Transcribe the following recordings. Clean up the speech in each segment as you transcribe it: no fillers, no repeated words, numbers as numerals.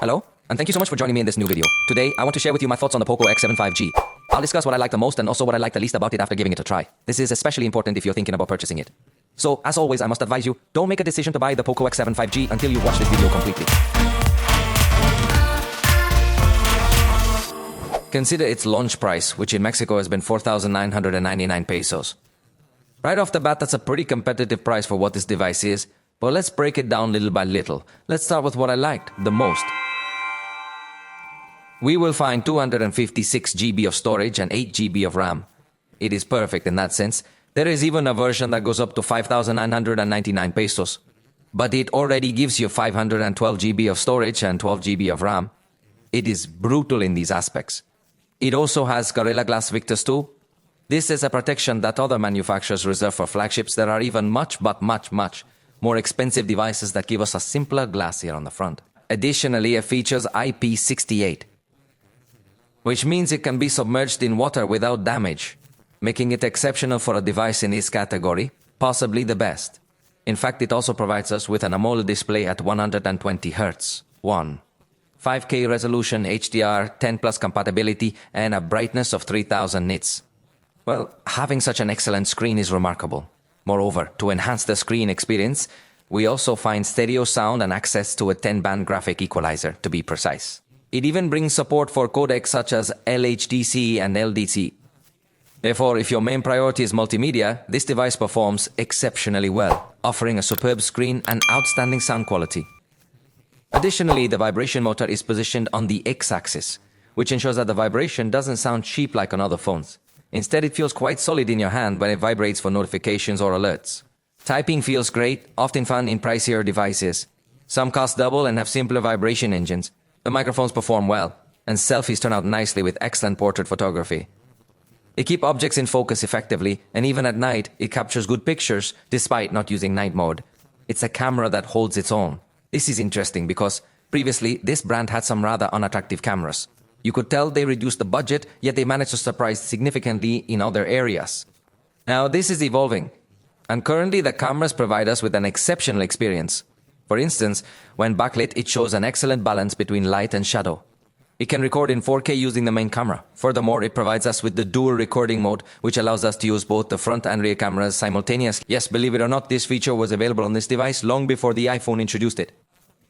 Hello, and thank you so much for joining me in this new video. Today, I want to share with you my thoughts on the POCO X7 5G. I'll discuss what I like the most and also what I like the least about it after giving it a try. This is especially important if you're thinking about purchasing it. So, as always, I must advise you, don't make a decision to buy the POCO X7 5G until you watch this video completely. Consider its launch price, which in Mexico has been 4,999 pesos. Right off the bat, that's a pretty competitive price for what this device is, but let's break it down little by little. Let's start with what I liked the most. We will find 256 GB of storage and 8 GB of RAM. It is perfect in that sense. There is even a version that goes up to 5,999 pesos. But it already gives you 512 GB of storage and 12 GB of RAM. It is brutal in these aspects. It also has Gorilla Glass Victus 2. This is a protection that other manufacturers reserve for flagships that are even much more expensive devices that give us a simpler glass here on the front. Additionally, it features IP68, which means it can be submerged in water without damage, making it exceptional for a device in this category, possibly the best. In fact, it also provides us with an AMOLED display at 120 Hz, 5K resolution, HDR, 10 plus compatibility, and a brightness of 3000 nits. Well, having such an excellent screen is remarkable. Moreover, to enhance the screen experience, we also find stereo sound and access to a 10-band graphic equalizer, to be precise. It even brings support for codecs such as LHDC and LDC. Therefore, if your main priority is multimedia, this device performs exceptionally well, offering a superb screen and outstanding sound quality. Additionally, the vibration motor is positioned on the X-axis, which ensures that the vibration doesn't sound cheap like on other phones. Instead, it feels quite solid in your hand when it vibrates for notifications or alerts. Typing feels great, often found in pricier devices. Some cost double and have simpler vibration engines. The microphones perform well, and selfies turn out nicely with excellent portrait photography. They keep objects in focus effectively, and even at night, it captures good pictures despite not using night mode. It's a camera that holds its own. This is interesting because previously, this brand had some rather unattractive cameras. You could tell they reduced the budget, yet they managed to surprise significantly in other areas. Now, this is evolving, and currently the cameras provide us with an exceptional experience. For instance, when backlit, it shows an excellent balance between light and shadow. It can record in 4K using the main camera. Furthermore, it provides us with the dual recording mode, which allows us to use both the front and rear cameras simultaneously. Yes, believe it or not, this feature was available on this device long before the iPhone introduced it.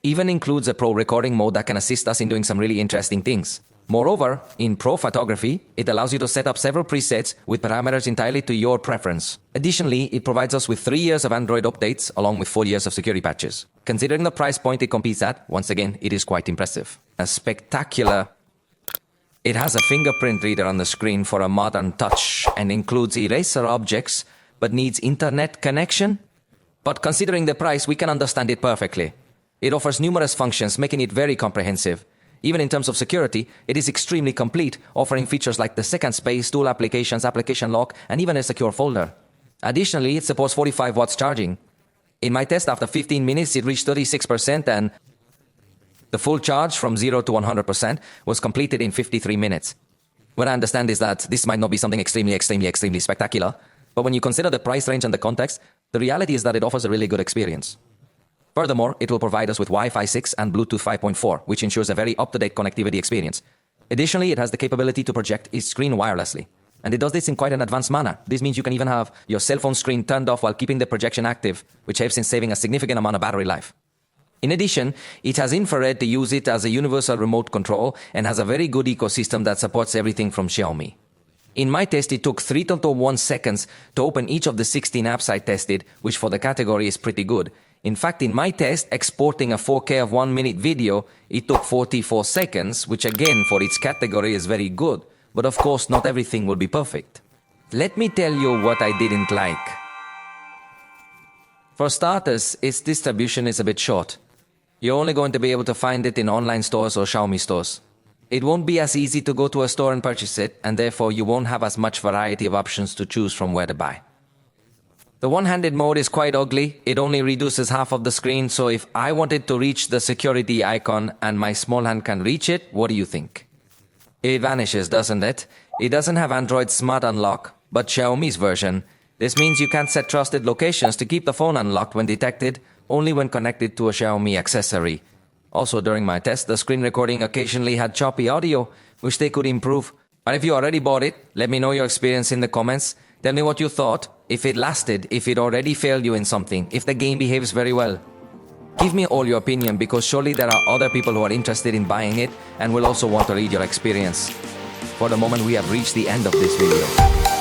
Even includes a pro recording mode that can assist us in doing some really interesting things. Moreover, in Pro Photography, it allows you to set up several presets with parameters entirely to your preference. Additionally, it provides us with 3 years of Android updates along with 4 years of security patches. Considering the price point it competes at, once again, it is quite impressive. A spectacular... It has a fingerprint reader on the screen for a modern touch and includes eraser objects, but needs internet connection? But considering the price, we can understand it perfectly. It offers numerous functions, making it very comprehensive. Even in terms of security, it is extremely complete, offering features like the second space, tool applications, application lock, and even a secure folder. Additionally, it supports 45 watts charging. In my test, after 15 minutes, it reached 36%, and the full charge from 0 to 100% was completed in 53 minutes. What I understand is that this might not be something extremely spectacular, but when you consider the price range and the context, the reality is that it offers a really good experience. Furthermore, it will provide us with Wi-Fi 6 and Bluetooth 5.4, which ensures a very up-to-date connectivity experience. Additionally, it has the capability to project its screen wirelessly. And it does this in quite an advanced manner. This means you can even have your cell phone screen turned off while keeping the projection active, which helps in saving a significant amount of battery life. In addition, it has infrared to use it as a universal remote control and has a very good ecosystem that supports everything from Xiaomi. In my test, it took 3.1 seconds to open each of the 16 apps I tested, which for the category is pretty good. In fact, in my test, exporting a 4K of 1 minute video, it took 44 seconds, which again, for its category is very good. But of course, not everything will be perfect. Let me tell you what I didn't like. For starters, its distribution is a bit short. You're only going to be able to find it in online stores or Xiaomi stores. It won't be as easy to go to a store and purchase it, and therefore you won't have as much variety of options to choose from where to buy. The one-handed mode is quite ugly. It only reduces half of the screen, so if I wanted to reach the security icon and my small hand can reach it, what do you think? It vanishes, doesn't it? It doesn't have Android Smart Unlock, but Xiaomi's version. This means you can't set trusted locations to keep the phone unlocked when detected, only when connected to a Xiaomi accessory. Also, during my test, the screen recording occasionally had choppy audio, which they could improve. But if you already bought it, let me know your experience in the comments. Tell me what you thought, if it lasted, if it already failed you in something, if the game behaves very well. Give me all your opinion, because surely there are other people who are interested in buying it and will also want to read your experience. For the moment, we have reached the end of this video.